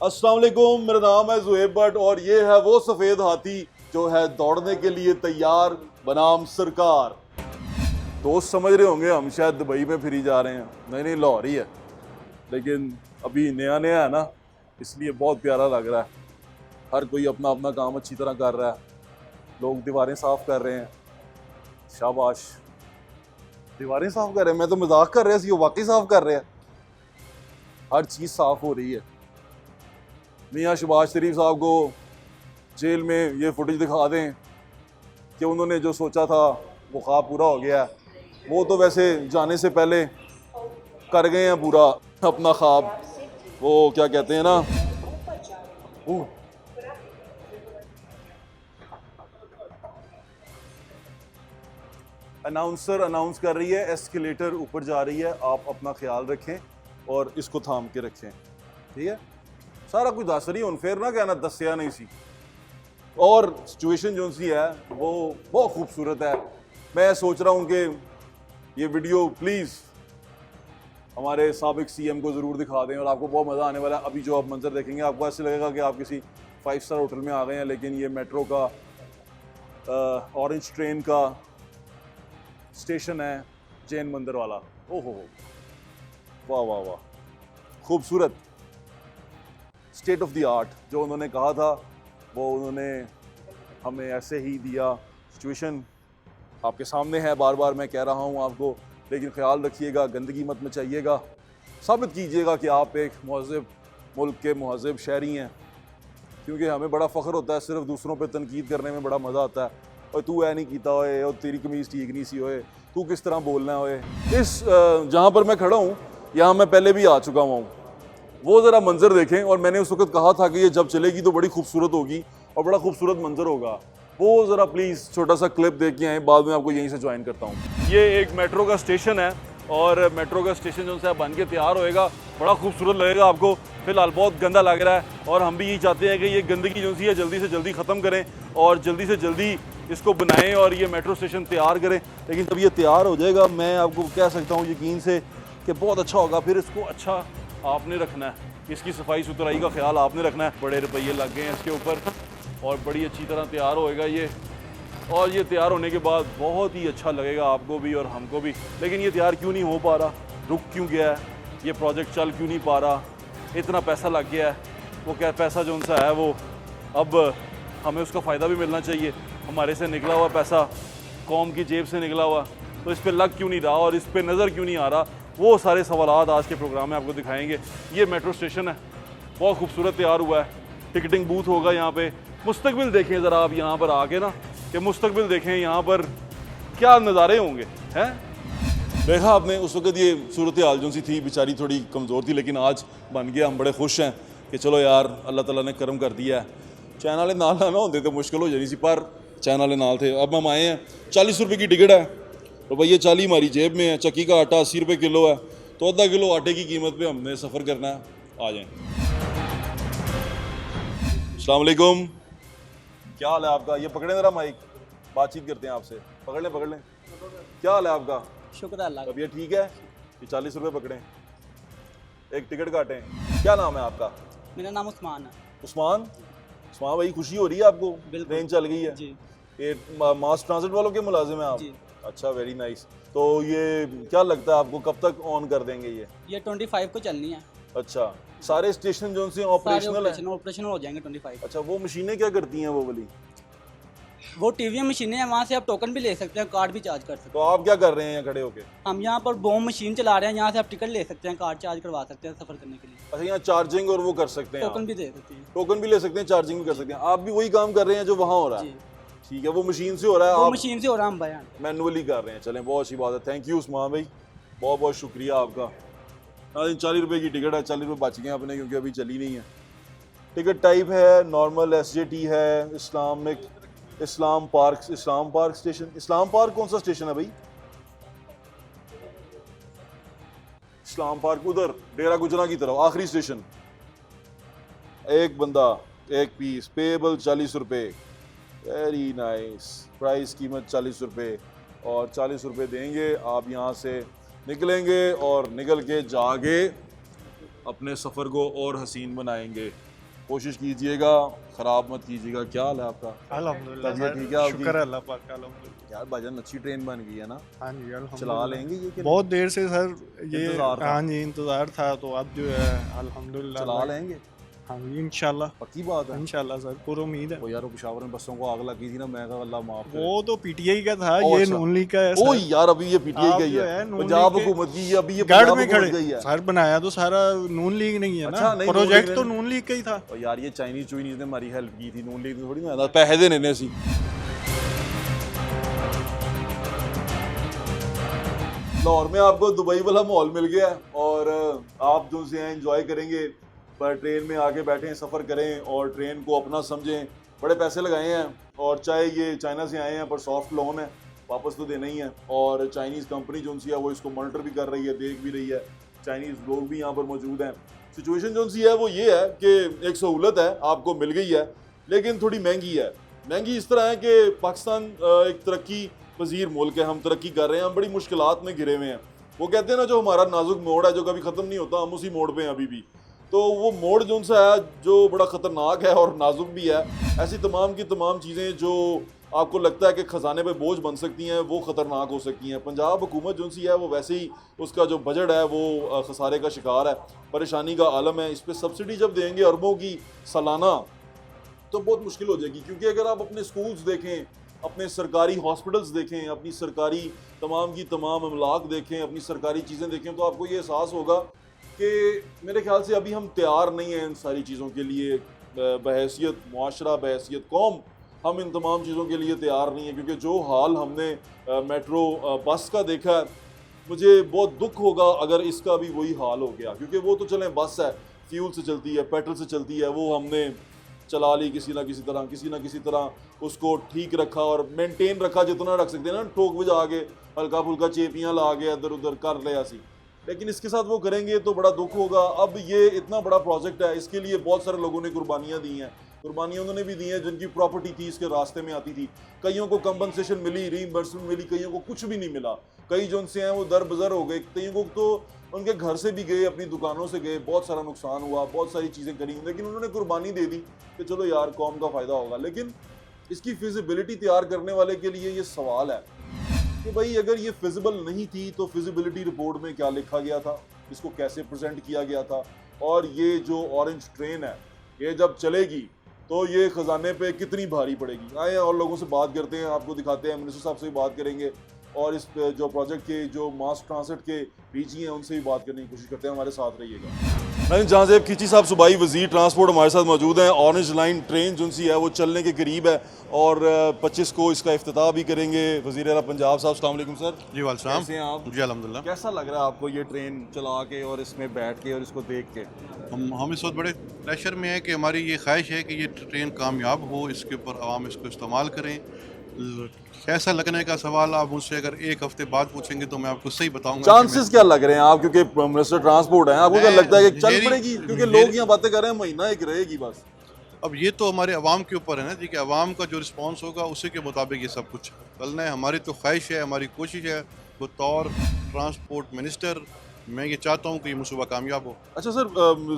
अस्सलाम वालेकुम, मेरा नाम है ज़ुहैब भट्ट और ये है वो सफ़ेद हाथी जो है दौड़ने के लिए तैयार बनाम सरकार। दोस्त समझ रहे होंगे हम शायद दुबई में फिरी जा रहे हैं, नहीं लाहौर ही है, लेकिन अभी नया नया है ना, इसलिए बहुत प्यारा लग रहा है। हर कोई अपना अपना काम अच्छी तरह कर रहा है, लोग दीवारें साफ़ कर रहे हैं, शाबाश। दीवारें साफ़ कर रहे हैं, मैं तो मजाक कर रहा है, वाकई साफ़ कर रहे हैं, हर चीज़ साफ़ हो रही है। मियाँ शहबाज शरीफ साहब को जेल में ये फुटेज दिखा दें कि उन्होंने जो सोचा था वो ख्वाब पूरा हो गया है। वो तो वैसे जाने से पहले कर गए हैं पूरा अपना ख्वाब, वो क्या कहते हैं ना, अनाउंसर अनाउंस कर रही है एस्केलेटर ऊपर जा रही है, आप अपना ख्याल रखें और इसको थाम के रखें, ठीक है। सारा कुछ दस रही हूँ, फिर ना कहना दसिया नहीं सी। और सिचुएशन जो सी है वो बहुत खूबसूरत है। मैं सोच रहा हूँ कि ये वीडियो प्लीज़ हमारे साबिक सीएम को ज़रूर दिखा दें और आपको बहुत मज़ा आने वाला है। अभी जो आप मंजर देखेंगे आपको ऐसे लगेगा कि आप किसी 5 स्टार होटल में आ गए हैं, लेकिन ये मेट्रो का ऑरेंज ट्रेन का स्टेशन है, जैन मंदिर वाला। ओहो वाह वाह वाह, खूबसूरत, स्टेट ऑफ द आर्ट। जो उन्होंने कहा था वो उन्होंने हमें ऐसे ही दिया। सिचुएशन आपके सामने है, बार बार मैं कह रहा हूँ आपको, लेकिन ख्याल रखिएगा, गंदगी मत मचाइएगा, साबित कीजिएगा कि आप एक महज़ब मुल्क के महज़ब शहरी हैं, क्योंकि हमें बड़ा फ़ख्र होता है, सिर्फ दूसरों पे तनकीद करने में बड़ा मज़ा आता है। और तू ऐ नहीं कीता होए, और तेरी कमीज़ ठीक नहीं सी होए, तू किस तरह बोलना होए। इस जहाँ पर मैं खड़ा हूँ यहाँ मैं पहले भी आ चुका हुआ हूँ, वो ज़रा मंजर देखें। और मैंने उस वक्त कहा था कि ये जब चलेगी तो बड़ी खूबसूरत होगी और बड़ा खूबसूरत मंजर होगा। वो ज़रा प्लीज़ छोटा सा क्लिप देख के आए, बाद में आपको यहीं से ज्वाइन करता हूँ। ये एक मेट्रो का स्टेशन है और मेट्रो का स्टेशन जो है बन के तैयार होएगा, बड़ा खूबसूरत लगेगा आपको। फिलहाल बहुत गंदा लग रहा है और हम भी यही चाहते हैं कि ये गंदगी जो सी है जल्दी से जल्दी ख़त्म करें और जल्दी से जल्दी इसको बनाएं और ये मेट्रो स्टेशन तैयार करें। लेकिन जब ये तैयार हो जाएगा, मैं आपको कह सकता हूँ यकीन से कि बहुत अच्छा होगा। फिर इसको अच्छा आपने रखना है, इसकी सफाई सुथराई का ख्याल आपने रखना है। बड़े रुपये लग गए हैं इसके ऊपर और बड़ी अच्छी तरह तैयार होएगा ये, और ये तैयार होने के बाद बहुत ही अच्छा लगेगा आपको भी और हमको भी। लेकिन ये तैयार क्यों नहीं हो पा रहा, रुक क्यों गया है, ये प्रोजेक्ट चल क्यों नहीं पा रहा, इतना पैसा लग गया है। वो क्या पैसा जो उनसा है वो अब हमें उसका फ़ायदा भी मिलना चाहिए। हमारे से निकला हुआ पैसा, कौम की जेब से निकला हुआ, तो इस पर लग क्यों नहीं रहा और इस पर नज़र क्यों नहीं आ रहा, वो सारे सवालात आज के प्रोग्राम में आपको दिखाएंगे। ये मेट्रो स्टेशन है, बहुत खूबसूरत तैयार हुआ है, टिकटिंग बूथ होगा यहाँ पे। मुस्तकबिल देखें ज़रा आप यहाँ पर आके ना, कि मुस्तकबिल देखें यहाँ पर क्या नज़ारे होंगे हैं। देखा आपने उस वक्त ये सूरत हाल जो सी थी, बेचारी थोड़ी कमज़ोर थी, लेकिन आज बन गया। हम बड़े खुश हैं कि चलो यार अल्लाह ताला ने करम कर दिया है। चैन वाले नाल ना होंगे तो मुश्किल हो जानी सी, पर चैन वाले नाल थे। अब हम आए हैं, 40 रुपये की टिकट है, रुपये 40 हमारी जेब में है। चक्की का आटा 80 रुपये किलो है, तो आधा किलो आटे की कीमत पे हमने सफ़र करना है। आ जाएं। अस्सलाम वालेकुम, क्या हाल है आपका? ये पकड़ें ज़रा माइक, बातचीत करते हैं आपसे। पकड़ लें। क्या हाल है आपका? शुक्र अल्लाह का। तबीयत ठीक है? ये 40 रुपये पकड़ें, एक टिकट काटें। क्या नाम है आपका? मेरा नाम उस्मान है। उस्मान भाई, खुशी हो रही है आपको? ट्रेन चल गई है जी ये, मास ट्रांसिट वालों के मुलाजिम हैं आप? जी। अच्छा, वेरी नाइस। तो ये क्या लगता है आपको कब तक ऑन कर देंगे ये 25 को चलनी है। अच्छा, सारे स्टेशन जो से ऑपरेशनल है? ऑपरेशनल हो जाएंगे 25। अच्छा, वो मशीनें क्या करती हैं वो वाली? वो टीवीएम मशीनें हैं, वहाँ से आप टोकन भी ले सकते हैं, कार्ड भी चार्ज कर सकते तो आप क्या कर रहे हैं यहाँ खड़े होके? हैं। हम यहाँ पर बोम मशीन चला रहे हैं, यहाँ से आप टिकट ले सकते हैं, कार्ड चार्ज करवा सकते हैं सफ़र करने के लिए। अच्छा, यहाँ चार्जिंग और वो कर सकते हैं, टोकन भी दे सकते हैं। टोकन भी ले सकते हैं, चार्जिंग भी कर सकते हैं। आप भी वही काम कर रहे हैं जो वहाँ हो रहा है? जी, ठीक है, वो मशीन से हो रहा है, वो आप मशीन से हो रहा है, हम बयान मैनुअली कर रहे हैं। चलें, बहुत अच्छी बात है। थैंक यू उस्मान भाई, बहुत बहुत शुक्रिया आपका। हाँ, 40 रुपये की टिकट है, 40 रुपये बच गए अपने, क्योंकि अभी चली नहीं है। टिकट टाइप है नॉर्मल, SJT है, इस्लाम पार्क स्टेशन। इस्लाम पार्क कौन सा स्टेशन है भाई? इस्लाम पार्क उधर डेरा गुजरा की तरफ, आखिरी स्टेशन। एक बंदा एक पीस, पेएबल 40 रुपये, वेरी नाइस। प्राइस कीमत 40 रुपये, और 40 रुपये देंगे, आप यहाँ से निकलेंगे और निकल के जाके अपने सफ़र को और हसीन बनाएंगे। कोशिश कीजिएगा, ख़राब मत कीजिएगा। क्या हाल है आपका? अल्हम्दुलिल्लाह तबीयत सर, ठीक है आपकी? शुक्र है अल्लाह पाक का, अल्हम्दुलिल्लाह। यार भाईजान अच्छी ट्रेन बन गई है ना, हाँ जी अल्हम्दुलिल्लाह। चला लेंगे ये कि बहुत देर से सर ये इंतज़ार था। हाँ जी इंतज़ार था, तो अब जो है अल्हम्दुलिल्लाह चला लेंगे? हाँ जी इंशाल्लाह पक्की बात है? इंशाल्लाह सर, पूरी उम्मीद है। वो यार वो पेशावर में बसों को आग लगी थी ना, मैं कहा अल्लाह माफ करे। वो तो पीटीआई का था, ओ, ये अच्छा। नून लीग का है ओ सर। यार अभी ये पीटीआई आप गई जो है, है नून पंजाब लीग के हुकूमत की, ये अभी ये गढ़ पंजाब में हुकूमत खड़े गई है। सर, बनाया तो सारा नून लीग नहीं है अच्छा, ना, नहीं, नून प्रोजेक्ट लीग तो ने- नून लीग का ही था। और यार ये चाइनीज चुइनीज ने हमारी हेल्प की थी, नून लीग ने थोड़ी ना पैसे देने ने सी। लाहौर में आपको दुबई वाला माहौल मिल गया है और आप जो से एंजॉय करेंगे, पर ट्रेन में आके बैठें, सफ़र करें और ट्रेन को अपना समझें। बड़े पैसे लगाए हैं और चाहे ये चाइना से आए हैं पर सॉफ्ट लोन है, वापस तो देना ही है। और चाइनीज़ कंपनी जो सी है वो इसको मॉनिटर भी कर रही है, देख भी रही है। चाइनीज़ लोग भी यहाँ पर मौजूद हैं। सिचुएशन जो सी है वो ये है कि एक सहूलत है आपको मिल गई है, लेकिन थोड़ी महंगी है। महंगी इस तरह है कि पाकिस्तान एक तरक्की पजीर मुल्क है, हम तरक्की कर रहे हैं, हम बड़ी मुश्किलात में घिरे हुए हैं। वो कहते हैं ना, जो हमारा नाजुक मोड़ है जो कभी ख़त्म नहीं होता, हम उसी मोड़ पे हैं अभी भी। तो वो मोड़ जो सा है जो बड़ा ख़तरनाक है और नाजुक भी है। ऐसी तमाम की तमाम चीज़ें जो आपको लगता है कि ख़जाने पे बोझ बन सकती हैं, वो ख़तरनाक हो सकती हैं। पंजाब हुकूमत जो सी है वो वैसे ही उसका जो बजट है वो खसारे का शिकार है, परेशानी का आलम है। इस पर सब्सिडी जब देंगे अरबों की सालाना, तो बहुत मुश्किल हो जाएगी। क्योंकि अगर आप अपने स्कूल्स देखें, अपने सरकारी हॉस्पिटल्स देखें, अपनी सरकारी तमाम की तमाम अमलाक देखें, अपनी सरकारी चीज़ें देखें, तो आपको ये एहसास होगा कि मेरे ख्याल से अभी हम तैयार नहीं हैं इन सारी चीज़ों के लिए। बहैसियत मुआशरा, बहैसियत कौम, हम इन तमाम चीज़ों के लिए तैयार नहीं हैं। क्योंकि जो हाल हमने मेट्रो बस का देखा है, मुझे बहुत दुख होगा अगर इसका भी वही हाल हो गया। क्योंकि वो तो चलें बस है, फ्यूल से चलती है, पेट्रोल से चलती है, वो हमने चला ली किसी ना किसी तरह उसको ठीक रखा और मेंटेन रखा जितना रख सकते हैं ना, ठोक बजा के हल्का फुल्का चेपियाँ ला के इधर उधर कर ले ऐसी। लेकिन इसके साथ वो करेंगे तो बड़ा दुख होगा। अब ये इतना बड़ा प्रोजेक्ट है, इसके लिए बहुत सारे लोगों ने कुर्बानियाँ दी हैं, कुर्बानियाँ उन्होंने भी दी हैं जिनकी प्रॉपर्टी थी इसके रास्ते में आती थी। कईयों को कंपनसेशन मिली, रीइंबर्समेंट मिली, कईयों को कुछ भी नहीं मिला। कई जो उनसे हैं वो दर बदर हो गए, कईयों को तो उनके घर से भी गए, अपनी दुकानों से गए, बहुत सारा नुकसान हुआ, बहुत सारी चीज़ें करी। लेकिन उन्होंने कुर्बानी दे दी कि चलो यार कौम का फ़ायदा होगा। लेकिन इसकी फिजिबिलिटी तैयार करने वाले के लिए ये सवाल है कि भाई अगर ये फिजिबल नहीं थी तो फिजिबिलिटी रिपोर्ट में क्या लिखा गया था, इसको कैसे प्रेजेंट किया गया था। और ये जो ऑरेंज ट्रेन है, ये जब चलेगी तो ये ख़जाने पे कितनी भारी पड़ेगी। आए और लोगों से बात करते हैं, आपको दिखाते हैं, मिनिस्टर साहब से भी बात करेंगे और इस जो प्रोजेक्ट के जो मास ट्रांसिट के पीजी हैं उनसे भी बात करने की कोशिश करते हैं। हमारे साथ रहिएगा। जहाँ से खींची साहब सूबाई वज़ीर ट्रांसपोर्ट हमारे साथ मौजूद हैं। ऑरेंज लाइन ट्रेन जो सी है वो चलने के करीब है और 25 को इसका इफ्तिताह भी करेंगे। वज़ीर आला पंजाब साहब, अस्सलाम वालेकुम सर। जी वालेकुम कैसे हैं आप? जी अल्हम्दुलिल्लाह। कैसा लग रहा है आपको ये ट्रेन चला के और इसमें बैठ के और इसको देख के? हम इस वक्त बड़े प्रेशर में है कि हमारी ये ख्वाहिश है कि ये ट्रेन कामयाब हो, इसके ऊपर आवाम इसको इस्तेमाल करें। कैसा लगने का सवाल आप मुझसे अगर एक हफ्ते बाद पूछेंगे तो मैं आपको सही बताऊंगा। चांसेस क्या लग रहे हैं आप, क्योंकि मिनिस्टर ट्रांसपोर्ट हैं, आपको क्या लगता है कि चल पड़ेगी? क्योंकि लोग यहाँ बातें कर रहे हैं महीना एक रहेगी बस। अब ये तो हमारे अवाम के ऊपर है ना जी, कि अवाम का जो रिस्पांस होगा उसी के मुताबिक ये सब कुछ चलना है। हमारी तो ख्वाहिश है, हमारी कोशिश है, बतौर ट्रांसपोर्ट मिनिस्टर मैं ये चाहता हूँ कि ये मनसूबा कामयाब हो। अच्छा सर,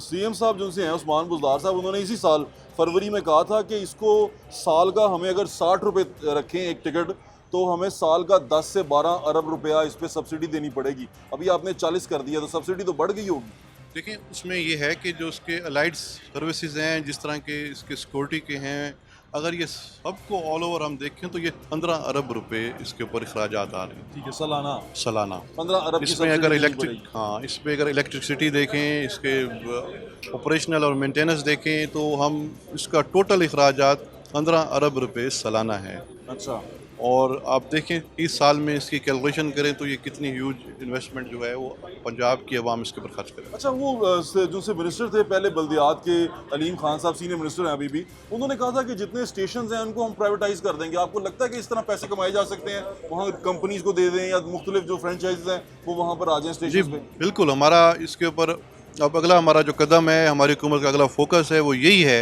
सीएम साहब जो से हैं उस्मान बुज़दार साहब, उन्होंने इसी साल फरवरी में कहा था कि इसको साल का हमें अगर 60 रुपये रखें एक टिकट, तो हमें साल का 10 से 12 अरब रुपया इस पर सब्सिडी देनी पड़ेगी। अभी आपने 40 कर दिया, तो सब्सिडी तो बढ़ गई होगी। देखिए उसमें ये है कि जो उसके अलाइड सर्विसेज हैं, जिस तरह के इसके सिक्योरिटी के हैं, अगर ये सबको ऑल ओवर हम देखें तो ये 15 अरब रुपए इसके ऊपर अखराजात आ रहे हैं। ठीक है, सालाना सालाना 15 अरब की इसमें अगर सब्सिडी देनी इलेक्ट्रिक पड़ेगी। हाँ इसमें अगर इलेक्ट्रिसिटी देखें, इसके ऑपरेशनल और मेंटेनेंस देखें, तो हम इसका टोटल अखराजात 15 अरब रुपए सालाना है। अच्छा, और आप देखें 30 साल में इसकी कैलकुलेशन करें तो ये कितनी ह्यूज इन्वेस्टमेंट जो है वो पंजाब की आवाम इसके ऊपर खर्च करे। अच्छा, वो जो से मिनिस्टर थे पहले बल्दियात के, अलीम खान साहब सीनियर मिनिस्टर हैं अभी भी, उन्होंने कहा था कि जितने स्टेशन हैं उनको हम प्राइवेटाइज कर देंगे। आपको लगता है कि इस तरह पैसे कमाए जा सकते हैं, वहाँ कंपनीज को दे दें या मुख्तलिफ जो फ्रेंचाइज हैं वो वहाँ पर आ जाएँ जी स्टेशन पे? बिल्कुल, हमारा इसके ऊपर अब अगला हमारा जो कदम है, हमारी हुकूमत का अगला फोकस है वो यही है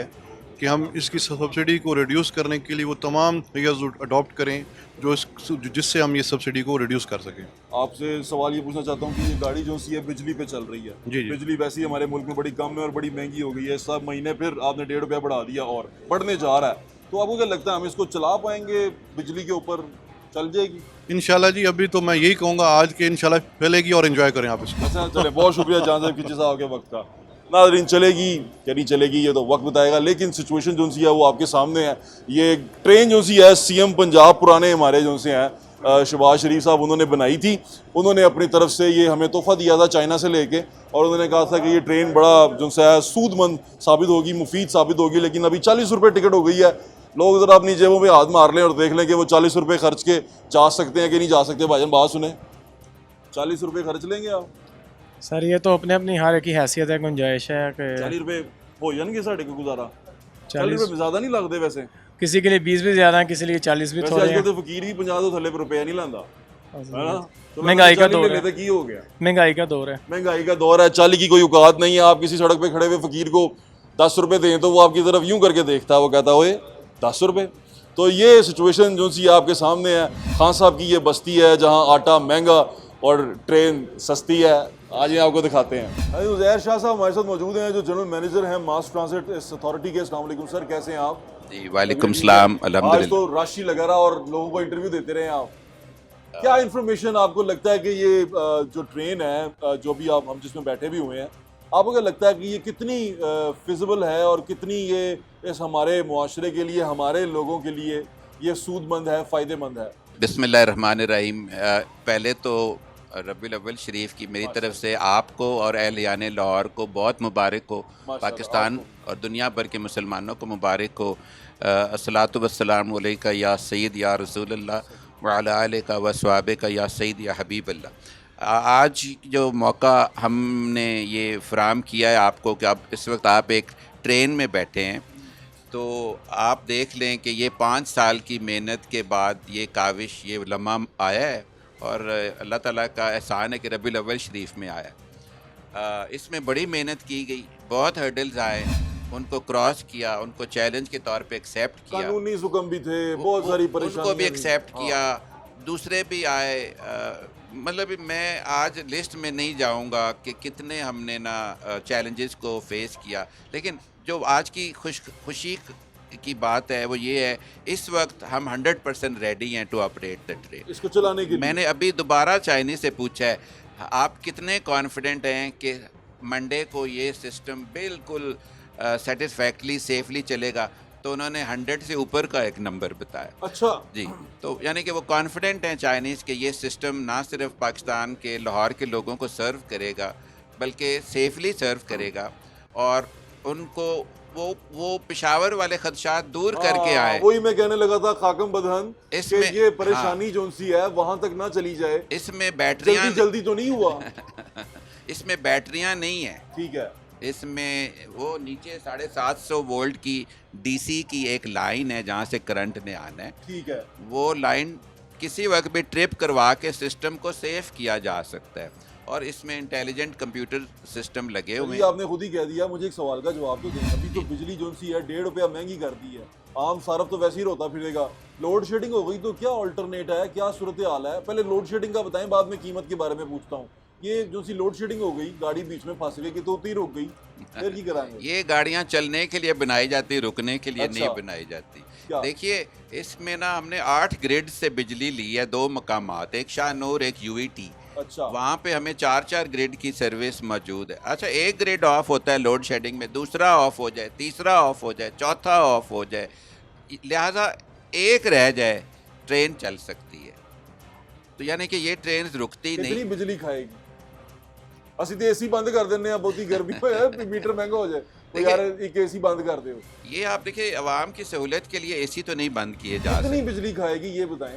कि हम इसकी सब्सिडी को रिड्यूस करने के लिए वो तमाम मेजर्स अडॉप्ट करें जिससे हम ये सब्सिडी को रिड्यूस कर सकें। आपसे सवाल ये पूछना चाहता हूँ कि ये गाड़ी जो सी है बिजली पे चल रही है। जी, जी। बिजली वैसे ही हमारे मुल्क में बड़ी कम है और बड़ी महंगी हो गई है। सब महीने फिर आपने ₹1.5 बढ़ा दिया और बढ़ने जा रहा है। तो आपको क्या लगता है हम इसको चला पाएंगे? बिजली के ऊपर चल जाएगी? इंशाल्लाह जी, अभी तो मैं यही कहूँगा आज के इंशाल्लाह चलेगी और एंजॉय करें आप इसको। अच्छा चले, बहुत शुक्रिया जान साहब खिची साहब के वक्त का। नाज़रीन, चलेगी क्या नहीं चलेगी ये तो वक्त बताएगा, लेकिन सिचुएशन जो सी है वो आपके सामने है। ये ट्रेन जो सी है सीएम पंजाब पुराने हमारे जो से हैं शहबाज शरीफ साहब उन्होंने बनाई थी। उन्होंने अपनी तरफ से ये हमें तोहफा दिया था चाइना से लेके, और उन्होंने कहा था कि ये ट्रेन बड़ा जो सा है सूदमंद साबित होगी, मुफीद साबित होगी। लेकिन अभी 40 रुपये टिकट हो गई है। लोग ज़रा अपनी जेबों में हाथ मार लें और देख लें कि वो 40 रुपये खर्च के जा सकते हैं कि नहीं जा सकते। भाईजान बात सुने, 40 रुपये खर्च लेंगे आप? सर ये तो अपने अपनी हर एक की हैसियत है, गुंजाइश है कि 40 रुपये हो जाएंगे साढ़े को गुजारा? 40 40 रुपये ज़्यादा नहीं लगते वैसे? किसी के लिए 20 भी ज़्यादा है, किसी के लिए 40 भी वैसे थोड़े आजकल हैं। तो फकीर भी 50 तो थले पे रुपया नहीं लांदा है ना? तो महंगाई का 40 दौर ले है। लेते की हो गया? महंगाई का दौर है। महंगाई का दौर है, 40 की कोई औकात नहीं है। आप किसी सड़क पे खड़े हुए फकीर को 10 रुपये दें तो वो आपकी तरफ यूं करके देखता है, वो कहता है ओए 10 रुपये। तो ये सिचुएशन जो सी आपके सामने है। खान साहब की ये बस्ती है जहाँ आटा महंगा और ट्रेन सस्ती है। आज ये आपको दिखाते हैं। अरे उज़ैर शाह साहब हमारे साथ मौजूद हैं जो जनरल मैनेजर हैं मास ट्रांसिट अथॉरिटी के। अस्सलाम वालेकुम सर, कैसे हैं आप? जी वालेकुम सलाम, आज अल्हम्दुलिल्लाह। तो रश ही लगा रहा और लोगों को इंटरव्यू देते रहे आप। क्या इन्फॉर्मेशन आपको लगता है कि ये जो ट्रेन है जो भी आप हम जिसमें बैठे भी हुए हैं, आपको क्या लगता है कि ये कितनी फिजिबल है और कितनी ये इस हमारे मुआशरे के लिए, हमारे लोगों के लिए ये सूदमंद है, फ़ायदेमंद है? बिस्मिल्लाहिर्रहमानिर्रहीम। पहले तो रबीउल अव्वल शरीफ की मेरी तरफ से आपको और अहलियान लाहौर को बहुत मुबारक हो। पाकिस्तान और दुनिया भर के मुसलमानों को मुबारक हो। अस्सलातु वस्सलाम अलैका या सय्यद या रसूलल्लाह व अला आलिका व अस्हाबिका या सय्यद या हबीबल्लाह। आज जो मौका हमने ये फ़राहम किया है आपको कि अब इस वक्त आप एक ट्रेन में बैठे हैं, तो आप देख लें कि ये 5 साल की मेहनत के बाद ये काविश, ये लम्हा आया है और अल्लाह ताला का एहसान है कि रबीउल अव्वल शरीफ में आया। इसमें बड़ी मेहनत की गई, बहुत हर्डल्स आए, उनको क्रॉस किया, उनको चैलेंज के तौर पे एक्सेप्ट किया। कानूनी हुक्म भी थे, बहुत सारी परेशानियां उनको भी भी। एक्सेप्ट हाँ। किया, दूसरे भी आए। मतलब मैं आज लिस्ट में नहीं जाऊंगा कि कितने हमने ना चैलेंजेस को फेस किया, लेकिन जो आज की खुशी की बात है वो ये है, इस वक्त हम 100% रेडी हैं टू ऑपरेट द ट्रेन। इसको चलाने के लिए मैंने अभी दोबारा चाइनीज से पूछा है, आप कितने कॉन्फिडेंट हैं कि मंडे को ये सिस्टम बिल्कुल सेटिस्फैक्टली सेफली चलेगा? तो उन्होंने 100 से ऊपर का एक नंबर बताया। अच्छा जी, तो यानी कि वो कॉन्फिडेंट हैं चाइनीज़ कि ये सिस्टम ना सिर्फ पाकिस्तान के लाहौर के लोगों को सर्व करेगा बल्कि सेफली सर्व करेगा और उनको वो पेशावर वाले खदशात दूर करके आए। वही मैं कहने लगा था खाकम बदहन इसमें ये परेशानी जो सी है वहां तक ना चली जाए। इसमें बैटरियां जल्दी तो नहीं हुआ। इसमें बैटरियां नहीं है, ठीक है। इसमें वो नीचे 750 वोल्ट की डीसी की एक लाइन है जहाँ से करंट ने आना है। ठीक है। वो लाइन किसी वक्त भी ट्रिप करवा के सिस्टम को सेफ किया जा सकता है और इसमें इंटेलिजेंट कंप्यूटर सिस्टम लगे हुए अभी हैं। आपने खुद ही कह दिया, मुझे एक सवाल का जवाब तो दें। अभी तो बिजली जो सी है ₹1.5 महंगी कर दी है, आम सारफ तो वैसे ही रोता फिरेगा। लोड शेडिंग हो गई तो क्या अल्टरनेट है, क्या सूरत हाल है? पहले लोड शेडिंग का बताएं, बाद में कीमत के बारे में पूछता हूँ। ये जो सी लोड शेडिंग हो गई, गाड़ी बीच में फंस गई कि तो तीर रुक गई, फिर की कराएंगे? ये गाड़ियाँ चलने के लिए बनाई जाती, रुकने के लिए अच्छा। नहीं बनाई जाती। क्या? देखिए इसमें ना हमने 8 ग्रिड से बिजली ली है, 2 मकामात, एक शाहनूर एक यूईटी। अच्छा। वहाँ पे हमें 4-4 ग्रिड की सर्विस मौजूद है। अच्छा, एक ग्रिड ऑफ होता है लोड शेडिंग में, दूसरा ऑफ हो जाए, तीसरा ऑफ हो जाए, चौथा ऑफ हो जाए, लिहाजा एक रह जाए, ट्रेन चल सकती है। तो यानी कि ये ट्रेन रुकती कितनी नहीं। बिजली खाएगी? ਅਸੀਂ ਤੇ ਏਸੀ ਬੰਦ ਕਰ ਦਿੰਨੇ ਆ, ਬਹੁਤੀ ਗਰਮੀ ਹੋਏ मीटर महंगा हो जाए तो यार एक एसी बंद कर दो। ये आप देखिए अवाम की सहूलियत के लिए एसी तो नहीं बंद किए जा कितनी सकते। बिजली खाएगी ये बताएं?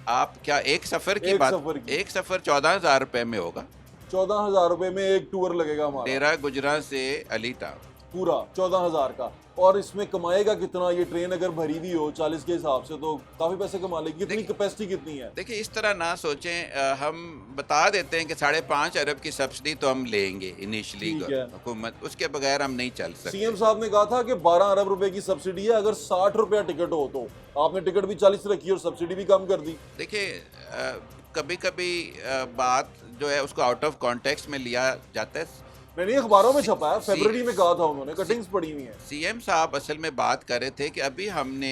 आप क्या एक सफ़र की एक बात, सफ़र की। एक सफ़र 14,000 रुपये में होगा। 14,000 रुपए में एक टूर लगेगा हमारा। डेरा गुजरा से अली टाउन पूरा 14,000 का, और इसमें कमाएगा कितना? ये ट्रेन अगर भरी हुई हो 40 के हिसाब से तो काफी पैसे कमा लेगी। कितनी कैपेसिटी कितनी है? देखिए इस तरह ना सोचें, हम बता देते हैं कि 5.5 अरब की सब्सिडी तो हम लेंगे इनिशियली ठीक है। हुकूमत, उसके बगैर हम नहीं चल सकते। सीएम साहब ने कहा था कि 12 अरब रुपए की सब्सिडी है, अगर 60 रुपया टिकट हो तो। आपने टिकट भी 40 रखी और सब्सिडी भी कम कर दी। देखिए कभी कभी बात जो है उसको आउट ऑफ कॉन्टेक्स्ट में लिया जाता है। नहीं, अखबारों में छपा है, फरवरी में कहा था उन्होंने, कटिंग्स पड़ी हुई हैं। सीएम साहब असल में बात कर रहे थे कि अभी हमने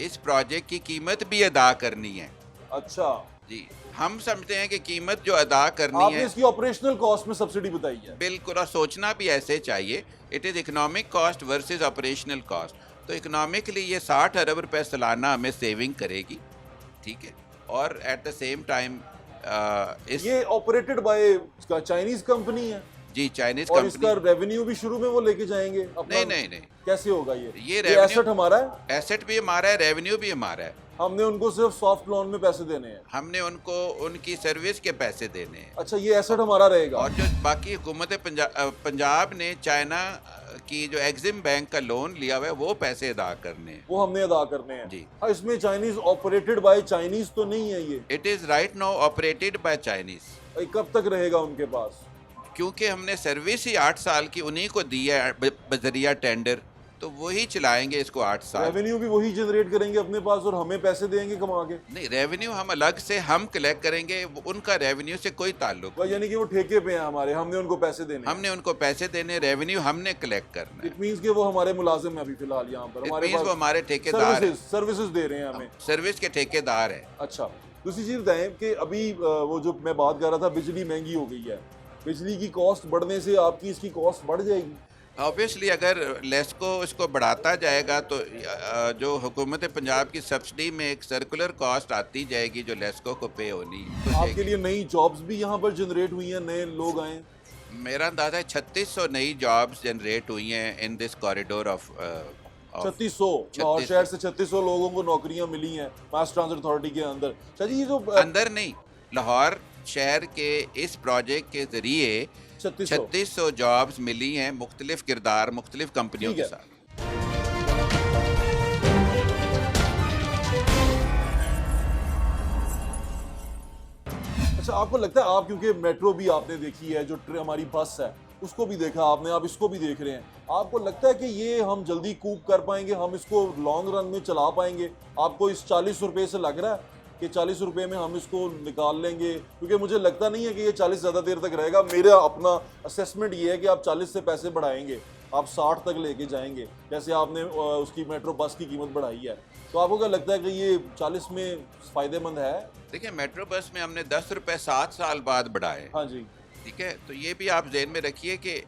इस प्रोजेक्ट की कीमत भी अदा करनी है। अच्छा जी, हम समझते हैं कि कीमत जो अदा करनी आपने है, इसकी ऑपरेशनल कॉस्ट में सब्सिडी बताई है। बिल्कुल, और सोचना भी ऐसे चाहिए। It is economic cost versus operational cost. तो इकोनॉमिकली ये 60 अरब रुपए सालाना हमें सेविंग करेगी, ठीक है। और एट द सेम टाइम ये ऑपरेटेड बाय चाइनीज कंपनी है जी, चाइनीज और इसका कंपनी। रेवेन्यू भी शुरू में वो लेके जाएंगे अपना? नहीं, कैसे होगा ये ये revenue- एसेट हमारा है, एसेट भी हमारा है, रेवेन्यू भी हमारा है। हमने उनको सिर्फ सॉफ्ट लोन में पैसे देने हैं। हमने उनको उनकी सर्विस के पैसे देने हैं। अच्छा, ये एसेट हमारा रहेगा। और जो बाकी हुकूमत पंजाब ने चाइना की जो एग्जिम बैंक का लोन लिया हुआ है वो पैसे अदा करने हैं। वो हमने अदा करने हैं जी। हाँ, इसमें चाइनीज ऑपरेटेड बाय चाइनीज तो नहीं है ये? It is right now operated by Chinese. भाई, कब तक रहेगा उनके पास? क्योंकि हमने सर्विस ही 8 साल की उन्हीं को दी है बजरिया टेंडर, तो वही चलाएंगे इसको 8 साल। रेवेन्यू भी वही जनरेट करेंगे अपने पास और हमें पैसे देंगे कमा के? नहीं, रेवेन्यू हम अलग से हम कलेक्ट करेंगे, उनका रेवेन्यू से कोई ताल्लुक भाई, यानी कि वो ठेके पे हैं हमारे, हमने उनको पैसे देने हैं। हमने उनको पैसे देने, रेवेन्यू हमने कलेक्ट करना है। इट मींस कि वो हमारे मुलाजिम हैं अभी फिलहाल यहाँ पर, हमारे वो हमारे ठेकेदार हैं, सर्विसेज दे रहे हैं हमें। सर्विस के ठेकेदार हैं। अच्छा, दूसरी चीज बताएं कि अभी वो जो मैं बात कर रहा था, बिजली महंगी हो गई है, बिजली की कॉस्ट बढ़ने से आपकी इसकी कॉस्ट बढ़ जाएगी? ऑब्वियसली अगर लेस्को इसको बढ़ाता जाएगा तो जो हुकूमत पंजाब की सब्सिडी में एक सर्कुलर कॉस्ट आती जाएगी जो लेस्को को पे होनी तो आपके लिए नई जॉब्स भी यहाँ पर जनरेट हुई हैं, नए लोग आए? मेरा अंदाजा है 3600 नई जॉब्स जनरेट हुई हैं in this corridor of 3600 Lahore शहर से 3600 लोगों को नौकरियां मिली हैं मास ट्रांजिट अथॉरिटी के अंदर। अच्छा जी, ये जो अंदर नहीं, लाहौर शहर के इस प्रोजेक्ट के जरिए 3600 जॉब्स मिली हैं मुख्तलिफ किरदार मुख्तलिफ कंपनियों के साथ। अच्छा, आपको लगता है, आप क्योंकि मेट्रो भी आपने देखी है, जो हमारी बस है उसको भी देखा आपने, आप इसको भी देख रहे हैं, आपको लगता है कि ये हम जल्दी कूप कर पाएंगे, हम इसको लॉन्ग रन में चला पाएंगे? आपको इस 40 रुपये से लग रहा है कि 40 रुपये में हम इसको निकाल लेंगे? क्योंकि मुझे लगता नहीं है कि ये 40 ज़्यादा देर तक रहेगा। मेरा अपना असेसमेंट ये है कि आप 40 से पैसे बढ़ाएंगे, आप 60 तक लेके जाएंगे, जैसे आपने उसकी मेट्रो बस की कीमत बढ़ाई है। तो आपको क्या लगता है कि ये 40 में फ़ायदेमंद है? देखिए, मेट्रो बस में हमने 10 रुपये 7 साल बाद बढ़ाए। हाँ जी, ठीक है, तो ये भी आप जहन में रखिए कि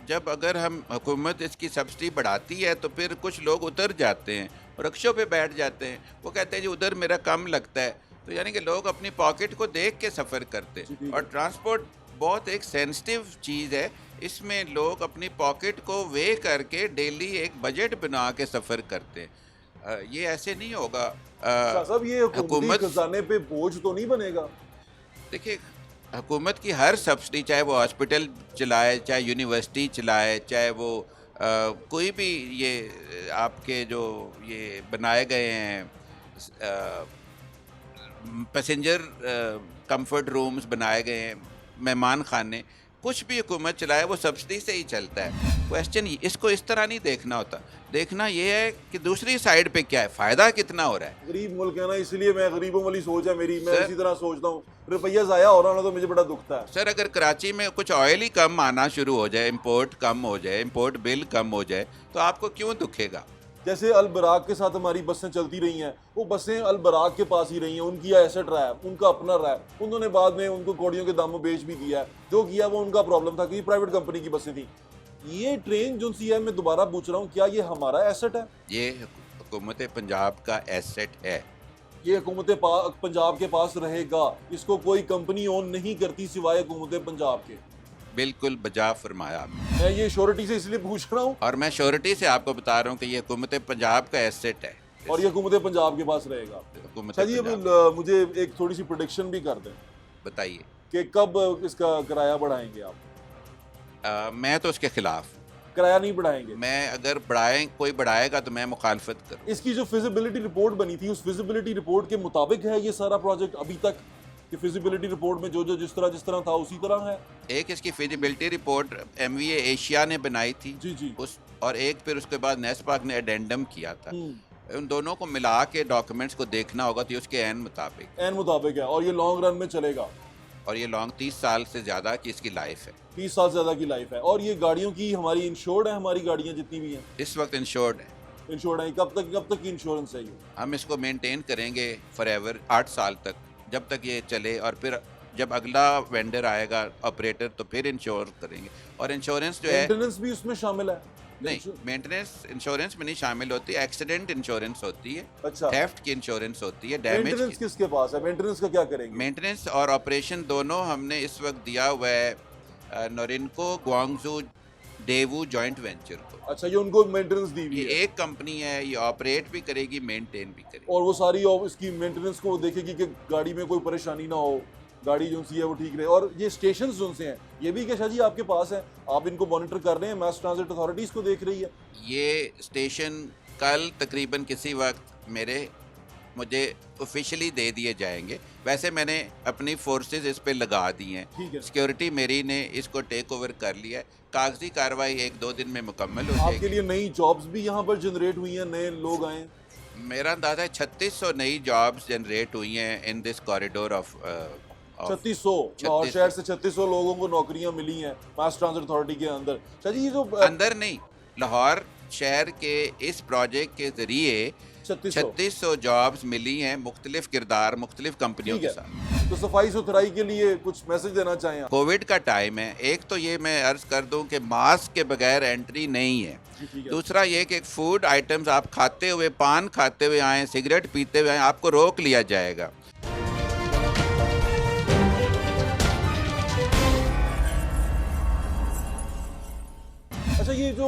जब अगर हम हुकूमत इसकी सब्सिडी बढ़ाती है तो फिर कुछ लोग उतर जाते हैं, रिक्शों पे बैठ जाते हैं, वो कहते हैं जी उधर मेरा कम लगता है, तो यानी कि लोग अपनी पॉकेट को देख के सफ़र करते हैं। और ट्रांसपोर्ट बहुत एक सेंसिटिव चीज़ है, इसमें लोग अपनी पॉकेट को वे करके डेली एक बजट बना के सफ़र करते हैं। ये ऐसे नहीं होगा। साहब, ये हुकूमती खजाने पे बोझ तो नहीं बनेगा? देखिए, हुकूमत की हर सब्सिडी, चाहे वो हॉस्पिटल चलाए, चाहे यूनिवर्सिटी चलाए, चाहे वो कोई भी ये आपके जो ये बनाए गए हैं पैसेंजर कंफर्ट रूम्स बनाए गए हैं, मेहमान खाने, कुछ भी हुकूमत चलाए वो सब्सिडी से ही चलता है। क्वेश्चन इसको इस तरह नहीं देखना होता, देखना ये है कि दूसरी साइड पे क्या है, फ़ायदा कितना हो रहा है। गरीब मुल्क है ना, इसलिए मैं गरीबों वाली सोच है मेरी, मैं इसी तरह सोचता हूँ। रुपया ज़ाया हो रहा ना तो मुझे बड़ा दुखता है। सर, अगर कराची में कुछ ऑयल ही कम आना शुरू हो जाए, इंपोर्ट कम हो जाए, इंपोर्ट बिल कम हो जाए, तो आपको क्यों दुखेगा? जैसे अल बराक के साथ हमारी बसें चलती रही हैं, वो बसें अल बराक के पास ही रही हैं, उनकी एसेट रहा है, उनका अपना रहा है, उन्होंने बाद में उनको कौड़ियों के दामों बेच भी दिया है। जो किया वो उनका प्रॉब्लम था, क्योंकि प्राइवेट कंपनी की बसें थी। ये ट्रेन जो सी है, मैं दोबारा पूछ रहा हूँ, क्या ये हमारा एसेट है? ये हुकूमत पंजाब का एसेट है। ये हुकूमत पंजाब के पास रहेगा, इसको कोई कंपनी ओन नहीं करती सिवाय हुकूमत पंजाब के। बिल्कुल बजा फरमाया आपने। मैं ये श्योरिटी से इसलिए पूछ रहा हूँ, और मैं श्योरिटी से आपको बता रहा हूँ कि ये हुकूमत पंजाब का एसेट है और ये हुकूमत पंजाब के पास रहेगा। हुकूमत अच्छा जी, पंजाब। अब मुझे एक थोड़ी सी प्रोडिक्शन भी कर दें बताइए। कि कब इसका किराया बढ़ाएंगे आप? मैं तो उसके खिलाफ। किराया नहीं बढ़ाएंगे। मैं अगर कोई बढ़ाएगा तो मैं मुखालफत करूँ। इसकी जो फिजिबिलिटी रिपोर्ट बनी थी, उस फिजिबिलिटी रिपोर्ट के मुताबिक है ये सारा प्रोजेक्ट अभी तक, कि फिजिबिलिटी रिपोर्ट में जो जिस तरह था उसी तरह है? एक इसकी फिजिबिलिटी रिपोर्ट MVA एशिया ने बनाई थी जी जी। और एक फिर उसके बाद नेस्पाक ने एडेंडम किया था। उन दोनों को मिला के डॉक्यूमेंट्स को देखना होगा तो उसके एन मुताबिक है, और ये लॉन्ग रन में चलेगा, और ये लॉन्ग 30 साल से ज़्यादा की इसकी लाइफ है। 30 साल से ज़्यादा की लाइफ है। और ये गाड़ियों की हमारी इंश्योर्ड है, हमारी गाड़ियाँ जितनी भी हैं इस वक्त इंश्योर्ड है। इंश्योर्ड है। कब तक की इंश्योरेंस है ये? हम इसको मेंटेन करेंगे फॉरएवर 8 साल तक, जब तक ये चले, और फिर जब अगला वेंडर आएगा ऑपरेटर तो फिर इंश्योर करेंगे। और इंश्योरेंस जो है, मेंटेनेंस भी उसमें शामिल है? नहीं, मेंटेनेंस इंश्योरेंस में नहीं शामिल होती, एक्सीडेंट इंश्योरेंस होती है, अच्छा, थेफ्ट की इंश्योरेंस होती है, डैमेज मेंटेनेंस किसके पास है? मेंटेनेंस का क्या करेंगे? मेंटेनेंस और ऑपरेशन दोनों हमने इस वक्त दिया हुआ है नोरिनको ग्वांगजू डेवू जॉइंट वेंचर को। अच्छा, ये उनको मेंटेनेंस दी हुई ये है, एक कंपनी है, ये ऑपरेट भी करेगी, मेंटेन भी करेगी। और वो सारी इसकी मेंटेनेंस को वो देखेगी कि गाड़ी में कोई परेशानी ना हो, गाड़ी जो सी है वो ठीक रहे। और ये स्टेशन जो से हैं, ये भी क्या शाह जी आपके पास है, आप इनको मॉनिटर कर रहे हैं? मास ट्रांजिट अथॉरिटीज को देख रही है ये स्टेशन कल तकरीबन किसी वक्त मुझे ऑफिशियली दे दिए जाएंगे। वैसे मैंने अपनी फोर्सेस इस पे लगा दी हैं, ठीक है। सिक्योरिटी मेरी ने इसको टेक ओवर कर लिया है। कागजी कार्रवाई 1-2 दिन में मुकम्मल हो आपके जाएगी। लिए नई जॉब्स भी यहाँ पर जनरेट हुई हैं, नए लोग आए? मेरा अंदाजा है 3600 नई जॉब्स जनरेट हुई हैं in this corridor of 3600 Lahore शहर से 3600 लोगों को नौकरियां मिली हैं मास ट्रांजिट अथॉरिटी के अंदर। शाह जी, ये जो अंदर नहीं, लाहौर शहर के इस प्रोजेक्ट के जरिए 3600 जॉब्स मिली हैं, मुख्तलिफ किरदार, मुख्तलिफ कंपनियों ठीक के है। साथ। तो सफाई सुथराई के लिए कुछ मैसेज देना चाहें आप? कोविड का टाइम है, एक तो ये मैं अर्ज कर दूं कि मास्क के बगैर एंट्री नहीं है। ठीक है। दूसरा ये कि फूड आइटम्स आप खाते हुए, पान खाते हुए आएँ, सिगरेट पीते हुए आएँ, आपको रोक लिया जाएगा। अच्छा, ये जो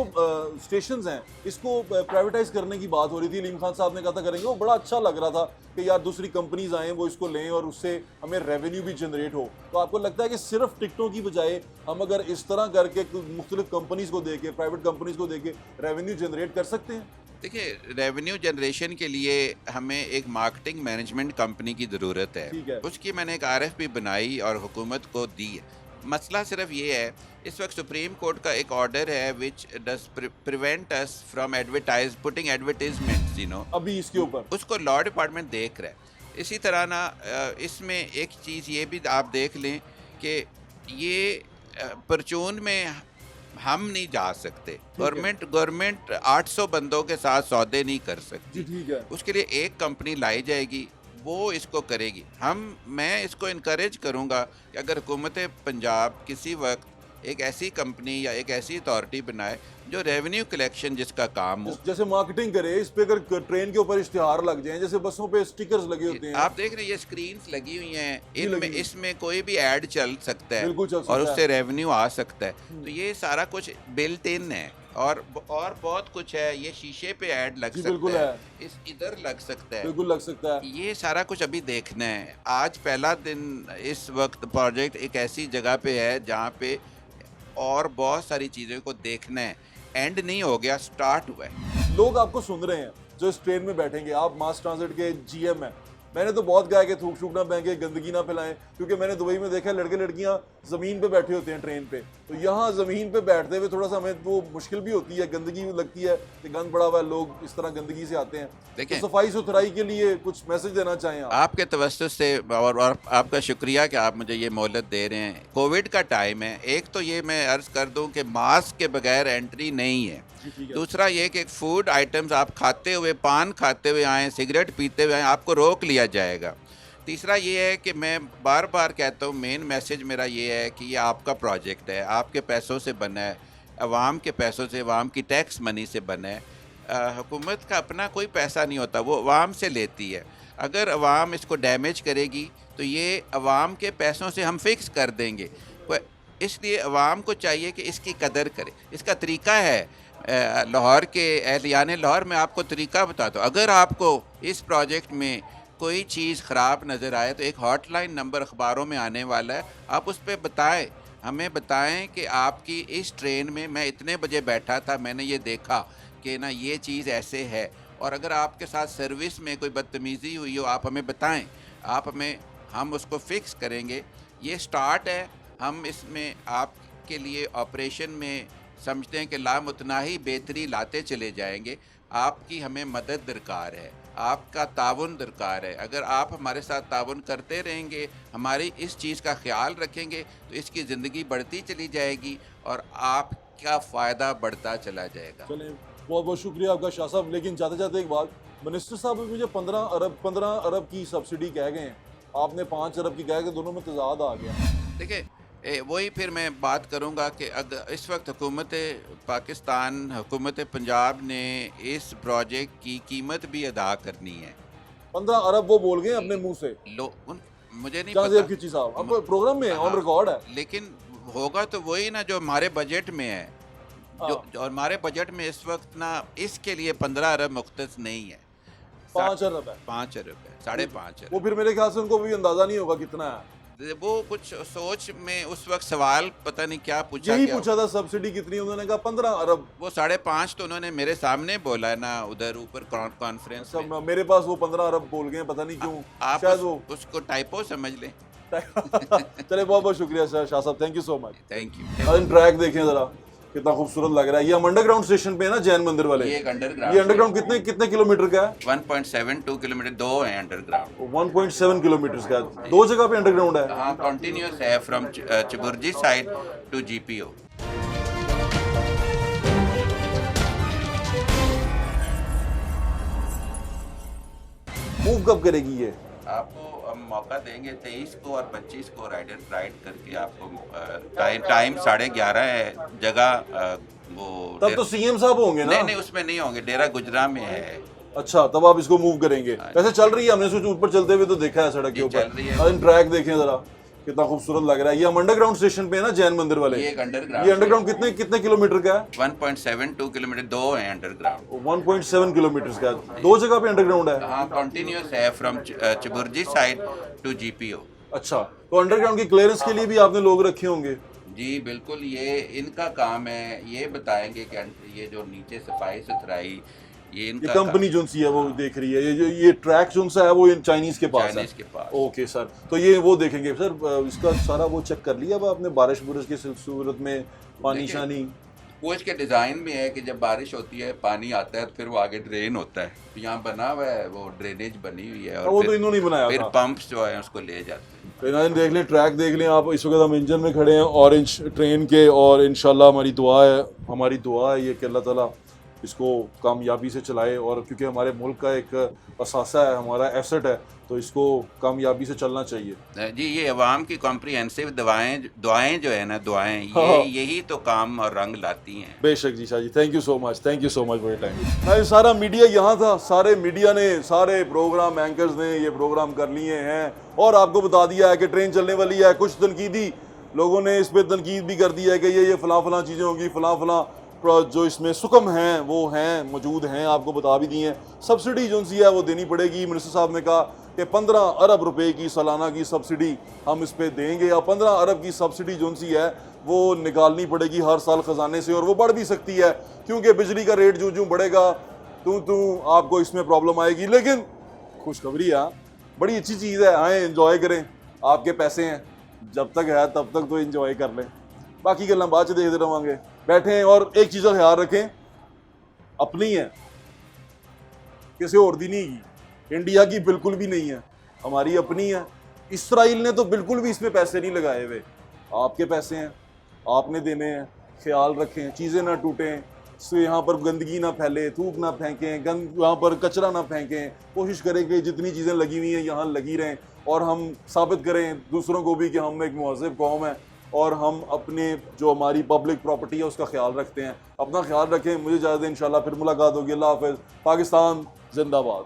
स्टेशंस हैं, इसको प्राइवेटाइज करने की बात हो रही थी, अलीम खान साहब ने कहा था करेंगे, वो बड़ा अच्छा लग रहा था कि यार दूसरी कंपनीज आएँ, वो इसको लें और उससे हमें रेवेन्यू भी जनरेट हो। तो आपको लगता है कि सिर्फ टिकटों की बजाय हम अगर इस तरह करके मुख्तलिफ कंपनीज को देके, प्राइवेट कंपनीज को देके रेवेन्यू जनरेट कर सकते हैं? देखिए, रेवेन्यू जनरेशन के लिए हमें एक मार्केटिंग मैनेजमेंट कंपनी की ज़रूरत ठीक है। है। उसकी मैंने एक RFP बनाई और हुकूमत को दी है। मसला सिर्फ ये है, इस वक्त सुप्रीम कोर्ट का एक ऑर्डर है which does prevent us from putting advertisements, अभी इसके ऊपर उसको लॉ डिपार्टमेंट देख रहा है। इसी तरह ना इसमें एक चीज़ ये भी आप देख लें कि ये परचून में हम नहीं जा सकते। गवर्नमेंट 800 बंदों के साथ सौदे नहीं कर सकती। जी, ठीक है। उसके लिए एक कंपनी लाई जाएगी, वो इसको करेगी। मैं इसको इनकरेज करूँगा कि अगर हुकूमत पंजाब किसी वक्त एक ऐसी कंपनी या एक ऐसी अथॉरिटी बनाए जो रेवेन्यू कलेक्शन जिसका काम हो, जैसे मार्केटिंग करे, इस पे अगर ट्रेन के ऊपर इश्तिहार लग जाएं, जैसे बसों पे स्टिकर्स लगे होते हैं, आप देख रहे हैं ये स्क्रीन्स लगी हुई हैं, लगी हुई। इसमें कोई भी ऐड चल सकता है, बिल्कुल चल सकता और है। उससे रेवेन्यू आ सकता है। तो ये सारा कुछ बिल्ट इन है, और बहुत कुछ है। ये शीशे पे ऐड लग जी, बिल्कुल सकता है, है। इस इधर लग सकता है, बिल्कुल लग सकता है। ये सारा कुछ अभी देखना है। आज पहला दिन, इस वक्त प्रोजेक्ट एक ऐसी जगह पे है जहाँ पे और बहुत सारी चीज़ों को देखना है। एंड नहीं हो गया, स्टार्ट हुआ है। लोग आपको सुन रहे हैं जो इस ट्रेन में बैठेंगे, आप मास ट्रांजिट के GM हैं। मैंने तो बहुत कहा कि थूक शूक ना फेंके, गंदगी ना फैलाएं, क्योंकि मैंने दुबई में देखा है लड़के लड़कियां ज़मीन पे बैठे होते हैं ट्रेन पे। तो यहाँ ज़मीन पे बैठते हुए थोड़ा सा हमें वो मुश्किल भी होती है, गंदगी लगती है कि गंद पड़ा हुआ है, लोग इस तरह गंदगी से आते हैं। देखें, तो सफाई सुथराई के लिए कुछ मैसेज देना चाहें आप? आपके तवज्जुह से और आपका शुक्रिया कि आप मुझे ये मोहलत दे रहे हैं। कोविड का टाइम है, एक तो ये मैं अर्ज़ कर दूं कि मास्क के बगैर एंट्री नहीं है। दूसरा ये कि फूड आइटम्स आप खाते हुए, पान खाते हुए आएँ, सिगरेट पीते हुए आएँ, आपको रोक लिया जाएगा। तीसरा ये है कि मैं बार बार कहता हूँ, मेन मैसेज मेरा ये है कि ये आपका प्रोजेक्ट है, आपके पैसों से बना है, अवाम के पैसों से, अवाम की टैक्स मनी से बना है। हुकूमत का अपना कोई पैसा नहीं होता, वो अवाम से लेती है। अगर अवाम इसको डैमेज करेगी तो ये अवाम के पैसों से हम फिक्स कर देंगे। इसलिए अवाम को चाहिए कि इसकी कदर करे। इसका तरीका है, लाहौर के एहलियान लाहौर में आपको तरीका बताता हूँ। अगर आपको इस प्रोजेक्ट में कोई चीज़ ख़राब नज़र आए तो एक हॉटलाइन नंबर अखबारों में आने वाला है, आप उस पर बताएं। हमें बताएं कि आपकी इस ट्रेन में मैं इतने बजे बैठा था, मैंने ये देखा कि ना ये चीज़ ऐसे है, और अगर आपके साथ सर्विस में कोई बदतमीज़ी हुई हो आप हमें बताएं, हम उसको फिक्स करेंगे। ये स्टार्ट है, हम इसमें आपके लिए ऑपरेशन में समझते हैं कि लामुतनाही बेहतरी लाते चले जाएंगे। आपकी हमें मदद दरकार है, आपका ताउन दरकार है। अगर आप हमारे साथ ताउन करते रहेंगे, हमारी इस चीज़ का ख्याल रखेंगे, तो इसकी ज़िंदगी बढ़ती चली जाएगी और आपका फ़ायदा बढ़ता चला जाएगा। चलिए, बहुत बहुत शुक्रिया आपका शाह साहब। लेकिन जाते जाते एक बात, मिनिस्टर साहब अभी मुझे 15 अरब की सब्सिडी कह गए हैं, आपने 5 अरब की कह गए, दोनों में तजाद आ गया। देखिए, वही फिर मैं बात करूंगा कि अगर इस वक्त हुकूमत पाकिस्तान, हुकूमत पंजाब ने इस प्रोजेक्ट की कीमत भी अदा करनी है। 15 अरब वो बोल गए अपने मुंह से। मुझे नहीं जहाँ पता, खिची साहब, अब प्रोग्राम में ऑन रिकॉर्ड है। लेकिन होगा तो वही ना जो हमारे बजट में है, जो हमारे बजट में इस वक्त ना इसके लिए 15 अरब मुख्तस नहीं है, 5 अरब है, 5 अरब है, 5.5 अरब। वो फिर मेरे ख्याल से उनको भी अंदाजा नहीं होगा कितना है। वो कुछ सोच में उस वक्त सवाल पता नहीं क्या पूछा यही गया। पूछा था सब्सिडी कितनी, उन्होंने कहा 15 अरब। वो 5.5 तो उन्होंने मेरे सामने बोला है ना उधर ऊपर कॉन्फ्रेंस में। सब मेरे पास वो 15 अरब बोल गए, पता नहीं क्यों। आप शायद वो उसको टाइपो समझ लें। चले, बहुत बहुत शुक्रिया सर, शाह साहब, thank you so much. Thank you. Track देखें जरा, कितना खूबसूरत लग रहा है। ये हम अंडरग्राउंड स्टेशन पे है ना, जैन मंदिर वाले। ये ये अंडरग्राउंड कितने किलोमीटर का है? 1.72 किलोमीटर, 2 है अंडरग्राउंड। 1.7 किलोमीटर का है, 2 जगह पे अंडरग्राउंड है। हाँ, कंटिन्यूस है from Chauburji side to GPO। Move कब करेगी ये? आपको हम मौका देंगे 23 को और 25 को राइड करके आपको। टाइम 11:30 है, जगह वो तब तो सीएम साहब होंगे ना? नहीं, उसमें नहीं होंगे, डेरा गुजरा में है। अच्छा, तब आप इसको मूव करेंगे। वैसे चल रही है, हमने सोचा ऊपर चलते हुए तो देखा है सड़क के ऊपर। चल रही है। ट्रैक देखें जरा, कितना खूबसूरत लग रहा है। ये हम अंडरग्राउंड स्टेशन पे है ना, जैन मंदिर वाले। ये ये अंडरग्राउंड कितने किलोमीटर का है? 1.72 किलोमीटर, 2 है अंडरग्राउंड। 1.7 किलोमीटर का है, 2 जगह पे अंडरग्राउंड है। हाँ, कंटिन्यूस है from Chauburji side to GPO। अच्छा, तो अंडरग्राउंड की क्लियरेंस के लिए भी आपने लोग रखे होंगे? जी बिल्कुल, ये इनका काम है। ये बताएंगे कि ये जो नीचे सफाई सुथराई, ये इनका कंपनी जो सी है वो देख रही है। ये ट्रैक जो सा है वो चाइनीज के पास है। के पास। ओके सर, तो ये वो देखेंगे सर। इसका सारा वो चेक कर लिया अब आपने, बारिश की सूरत में पानी शानी? वो इसके डिज़ाइन में है कि जब बारिश होती है पानी आता है तो फिर वो आगे ड्रेन होता है। यहाँ बना हुआ है, वो ड्रेनेज बनी हुई है, और वो तो इन्होंने बनाया फिर था। पंप्स जो है उसको ले जाते हैं। देख लें, ट्रैक देख लें आप। इस वक्त हम इंजन में खड़े हैं ऑरेंज ट्रेन के, और इंशाल्लाह हमारी दुआ है ये कि अल्लाह ताला इसको कामयाबी से चलाए। और क्योंकि हमारे मुल्क का एक असासा है, हमारा एसेट है, तो इसको कामयाबी से चलना चाहिए। जी, ये अवाम की कॉम्प्रिहेंसिव दुआएं जो है ना, यही तो काम और रंग लाती हैं। बेशक जी Shah ji, thank you so much for your time. सारा मीडिया यहाँ था, सारे मीडिया ने, सारे प्रोग्राम एंकर्स ने ये प्रोग्राम कर लिए हैं और आपको बता दिया है कि ट्रेन चलने वाली है। कुछ तनकीदी लोगों ने इस पर तनकीद भी कर दी है कि ये फलां चीज़ें होंगी, फलां जो इसमें सुकम हैं वो हैं, मौजूद हैं, आपको बता भी दी हैं। सब्सिडी जो सी है वो देनी पड़ेगी। मिनिस्टर साहब ने कहा कि 15 अरब रुपए की सालाना की सब्सिडी हम इस पे देंगे, या 15 अरब की सब्सिडी जो सी है वो निकालनी पड़ेगी हर साल ख़जाने से, और वो बढ़ भी सकती है क्योंकि बिजली का रेट जो बढ़ेगा तो आपको इसमें प्रॉब्लम आएगी। लेकिन खुशखबरी है, बड़ी अच्छी चीज़ है, आएँ इंजॉय करें, आपके पैसे हैं, जब तक है तब तक तो इंजॉय कर लें, बाकी गल्लां बाद च देखते रहांगे। बैठे हैं, और एक चीज़ का ख्याल रखें, अपनी है, किसी और दी नहीं की, इंडिया की बिल्कुल भी नहीं है, हमारी अपनी है। इसराइल ने तो बिल्कुल भी इसमें पैसे नहीं लगाए हुए, आपके पैसे हैं, आपने देने हैं। ख्याल रखें, चीज़ें ना टूटें, से यहाँ पर गंदगी ना फैले, थूक ना फेंकें, यहाँ पर कचरा ना फेंकें। कोशिश करें कि जितनी चीज़ें लगी हुई हैं यहाँ लगी रहें, और हम साबित करें दूसरों को भी कि हम एक मुहज़्ज़ब कौम है और हम अपने जो हमारी पब्लिक प्रॉपर्टी है उसका ख्याल रखते हैं। अपना ख्याल रखें, मुझे इजाज़त दें, इंशाल्लाह फिर मुलाकात होगी। अल्लाह हाफ़िज़। पाकिस्तान जिंदाबाद।